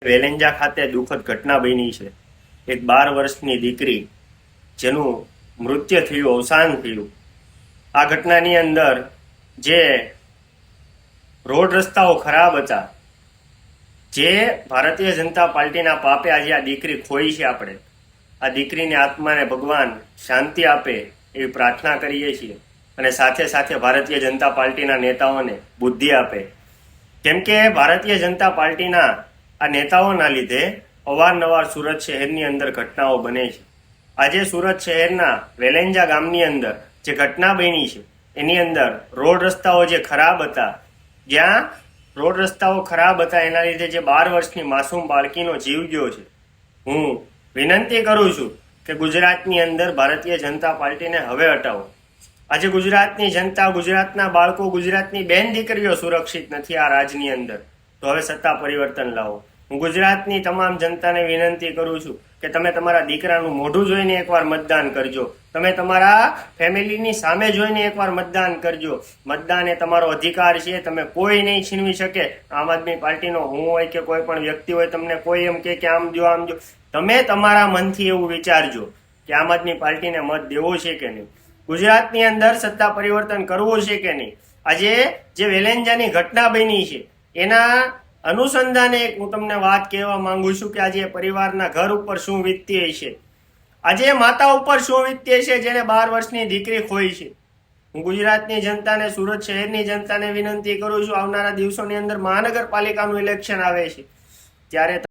વેલેન્જા ખાતે દુઃખદ ઘટના બની છે। એક 12 વર્ષની દીકરી જેનું મૃત્યુ થયું, અવસાન થયું। આ ઘટનાની અંદર જે રોડ રસ્તાઓ ખરાબ હતા, જે ભારતીય જનતા પાર્ટીના પાપે આજે આ દીકરી ખોઈ છે। આપણે આ દીકરીની આત્માને ભગવાન શાંતિ આપે એવી પ્રાર્થના કરીએ છીએ અને સાથે સાથે ભારતીય જનતા પાર્ટીના નેતાઓને બુદ્ધિ આપે, કેમ કે ભારતીય જનતા પાર્ટીના આ નેતાઓના લીધે અવારનવાર સુરત શહેરની અંદર ઘટનાઓ બને છે। આજે સુરત શહેરના વેલેન્જા ગામની અંદર જે ઘટના બની છે એની અંદર રોડ રસ્તાઓ જે ખરાબ હતા, જ્યાં રોડ રસ્તાઓ ખરાબ હતા એના લીધે જે 12 વર્ષની માસૂમ બાળકીનો જીવ ગયો છે। હું વિનંતી કરું છું કે ગુજરાતની અંદર ભારતીય જનતા પાર્ટીને હવે હટાવો। આજે ગુજરાતની જનતા, ગુજરાતના બાળકો, ગુજરાતની બેન દીકરીઓ સુરક્ષિત નથી આ રાજની અંદર, તો હવે સત્તા પરિવર્તન લાવો। હું ગુજરાતની તમામ જનતાને વિનંતી કરું છું કે તમે તમારા દીકરાનું મોઢું જોઈને એકવાર મતદાન કરજો, તમે તમારા ફેમિલીની સામે જોઈને એકવાર મતદાન કરજો। મતદાન એ તમારો અધિકાર છે, તમે કોઈ નહીં છીનવી શકે। આમ આદમી પાર્ટીનો હું હોય કે કોઈ પણ વ્યક્તિ હોય, તમને કોઈ એમ કે આમ જો આમ જો, તમે તમારા મનથી એવું વિચારજો કે આમ આદમી પાર્ટીને મત દેવો છે કે નહીં, ગુજરાતની અંદર સત્તા પરિવર્તન કરવું છે કે નહીં। આજે જે વેલેન્જાની ઘટના બની છે એના અનુસંધાને એક હું તમને વાત કહેવા માંગુ છું કે આજે પરિવારના ઘર ઉપર શું વીતતી હશે, આજે માતા ઉપર શું વીતતી હશે જેને 12 વર્ષની દીકરી ખોઈ છે। હું ગુજરાતની જનતાને, સુરત શહેરની જનતાને વિનંતી કરું છું, આવનારા દિવસોની અંદર મહાનગરપાલિકાનું ઇલેક્શન આવે છે ત્યારે